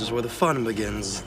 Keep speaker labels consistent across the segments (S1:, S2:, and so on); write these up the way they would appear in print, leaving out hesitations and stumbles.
S1: is where the fun begins.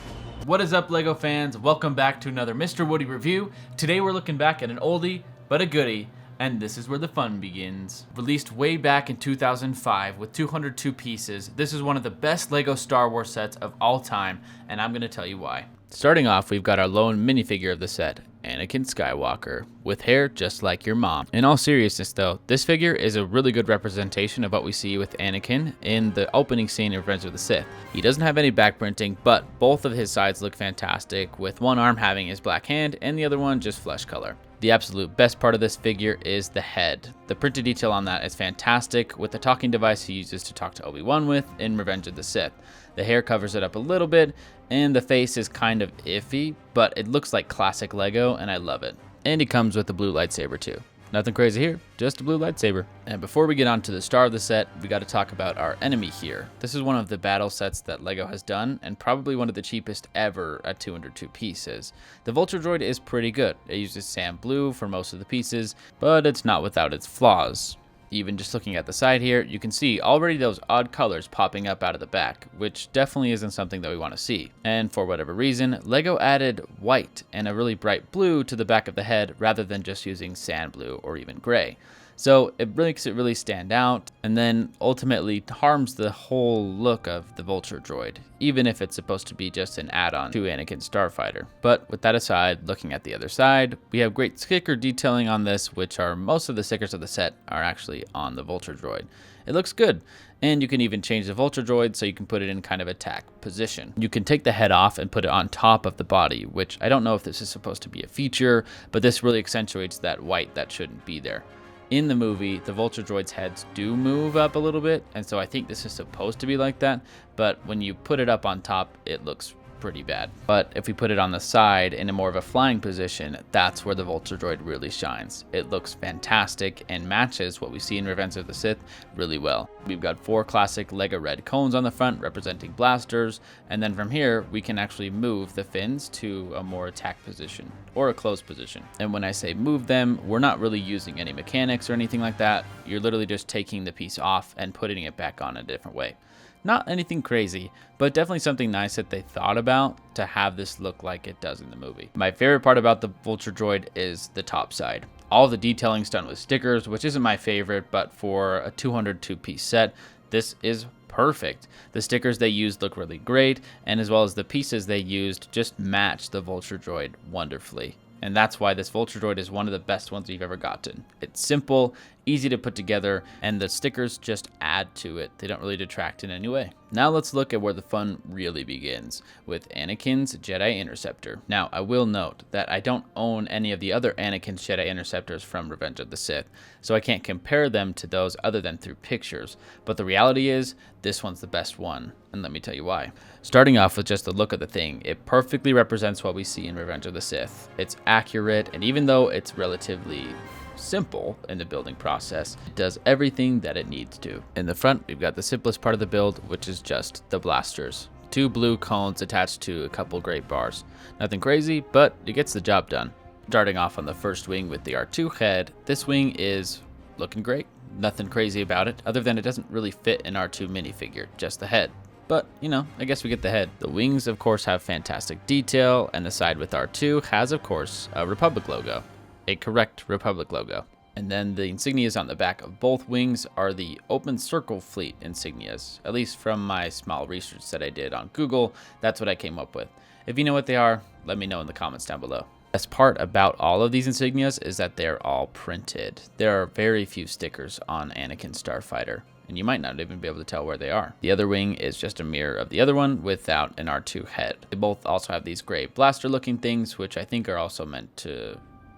S2: What is up, LEGO fans? Welcome back to another Mr. Woody review. Today we're looking back at an oldie, but a goodie, and this is where the fun begins. Released way back in 2005 with 202 pieces, this is one of the best LEGO Star Wars sets of all time, and I'm going to tell you why. Starting off, we've got our lone minifigure of the set, Anakin Skywalker, with hair just like your mom. In all seriousness though, this figure is a really good representation of what we see with Anakin in the opening scene of Revenge of the Sith. He doesn't have any back printing, but both of his sides look fantastic, with one arm having his black hand and the other one just flesh color. The absolute best part of this figure is the head. The printed detail on that is fantastic, with the talking device he uses to talk to Obi-Wan with in Revenge of the Sith. The hair covers it up a little bit, and the face is kind of iffy, but it looks like classic LEGO, and I love it. And he comes with a blue lightsaber too. Nothing crazy here, just a blue lightsaber. And before we get on to the star of the set, we got to talk about our enemy here. This is one of the battle sets that LEGO has done, and probably one of the cheapest ever at 202 pieces. The Vulture Droid is pretty good. It uses sand blue for most of the pieces, but it's not without its flaws. Even just looking at the side here, you can see already those odd colors popping up out of the back, which definitely isn't something that we want to see. And for whatever reason, LEGO added white and a really bright blue to the back of the head rather than just using sand blue or even gray. So it makes it really stand out, and then ultimately harms the whole look of the Vulture Droid, even if it's supposed to be just an add-on to Anakin Starfighter. But with that aside, looking at the other side, we have great sticker detailing on this, which are most of the stickers of the set are actually on the Vulture Droid. It looks good, and you can even change the Vulture Droid so you can put it in kind of attack position. You can take the head off and put it on top of the body, which I don't know if this is supposed to be a feature, but this really accentuates that white that shouldn't be there. In the movie, the Vulture Droid's heads do move up a little bit, and so I think this is supposed to be like that, but when you put it up on top, it looks pretty bad. But if we put it on the side in a more of a flying position, that's where the Vulture Droid really shines. It looks fantastic and matches what we see in Revenge of the Sith really well. We've got 4 classic LEGO red cones on the front representing blasters, and then from here we can actually move the fins to a more attack position or a closed position. And when I say move them, we're not really using any mechanics or anything like that. You're literally just taking the piece off and putting it back on a different way. Not anything crazy, but definitely something nice that they thought about to have this look like it does in the movie. My favorite part about the Vulture Droid is the top side. All the detailing's done with stickers, which isn't my favorite, but for a 202 piece set, this is perfect. The stickers they used look really great, and as well as the pieces they used just match the Vulture Droid wonderfully. And that's why this Vulture Droid is one of the best ones we've ever gotten. It's simple, easy to put together, and the stickers just add to it. They don't really detract in any way. Now let's look at where the fun really begins, with Anakin's Jedi Interceptor. Now, I will note that I don't own any of the other Anakin's Jedi Interceptors from Revenge of the Sith, so I can't compare them to those other than through pictures. But the reality is, this one's the best one, and let me tell you why. Starting off with just the look of the thing, it perfectly represents what we see in Revenge of the Sith. It's accurate, and even though it's relatively simple in the building process, it does everything that it needs to. In the front, we've got the simplest part of the build, which is just the blasters. 2 blue cones attached to a couple gray bars. Nothing crazy, but it gets the job done. Starting off on the first wing with the R2 head, this wing is looking great. Nothing crazy about it, other than it doesn't really fit an R2 minifigure, just the head. But, you know, I guess we get the head. The wings, of course, have fantastic detail, and the side with R2 has, of course, a Republic logo. A correct Republic logo. And then the insignias on the back of both wings are the Open Circle Fleet insignias. At least from my small research that I did on Google, that's what I came up with. If you know what they are, let me know in the comments down below. The best part about all of these insignias is that they're all printed. There are very few stickers on Anakin Starfighter, and you might not even be able to tell where they are. The other wing is just a mirror of the other one without an R2 head. They both also have these gray blaster looking things, which I think are also meant to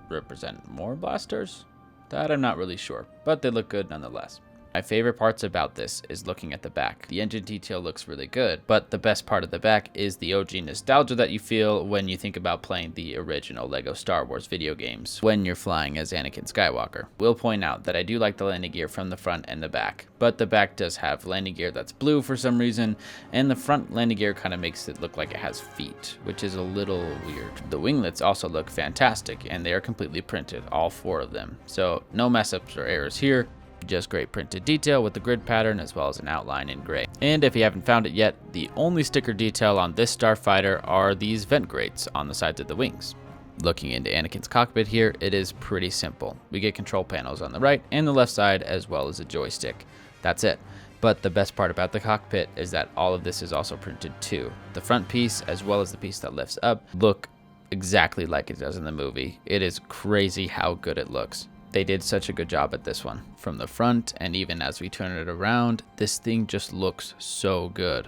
S2: represent more blasters? That I'm not really sure, but they look good nonetheless. My favorite parts about this is looking at the back. The engine detail looks really good, but the best part of the back is the OG nostalgia that you feel when you think about playing the original LEGO Star Wars video games when you're flying as Anakin Skywalker. Will point out that I do like the landing gear from the front and the back, but the back does have landing gear that's blue for some reason, and the front landing gear kind of makes it look like it has feet, which is a little weird. The winglets also look fantastic, and they are completely printed, all 4 of them, so no mess ups or errors here. Just great printed detail with the grid pattern as well as an outline in gray. And if you haven't found it yet, the only sticker detail on this Starfighter are these vent grates on the sides of the wings. Looking into Anakin's cockpit here, it is pretty simple. We get control panels on the right and the left side as well as a joystick. That's it. But the best part about the cockpit is that all of this is also printed too. The front piece as well as the piece that lifts up look exactly like it does in the movie. It is crazy how good it looks. They did such a good job at this one. From the front and even as we turn it around, this thing just looks so good.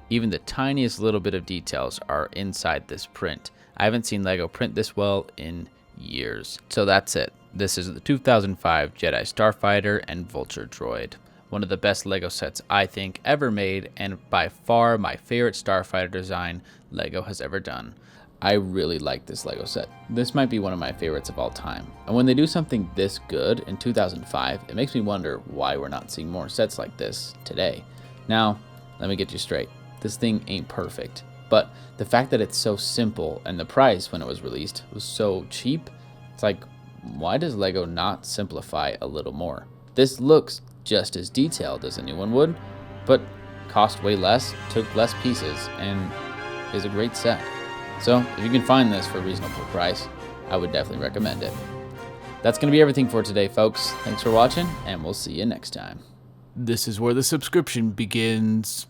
S2: Even the tiniest little bit of details are inside this print. I haven't seen LEGO print this well in years. So that's it. This is the 2005 Jedi Starfighter and Vulture Droid. One of the best LEGO sets I think ever made, and by far my favorite Starfighter design LEGO has ever done. I really like this LEGO set. This might be one of my favorites of all time. And when they do something this good in 2005, it makes me wonder why we're not seeing more sets like this today. Now, let me get you straight. This thing ain't perfect. But the fact that it's so simple and the price when it was released was so cheap, it's like, why does LEGO not simplify a little more? This looks just as detailed as a new one would, but cost way less, took less pieces, and is a great set. So if you can find this for a reasonable price, I would definitely recommend it. That's going to be everything for today, folks. Thanks for watching, and we'll see you next time. This is where the subscription begins.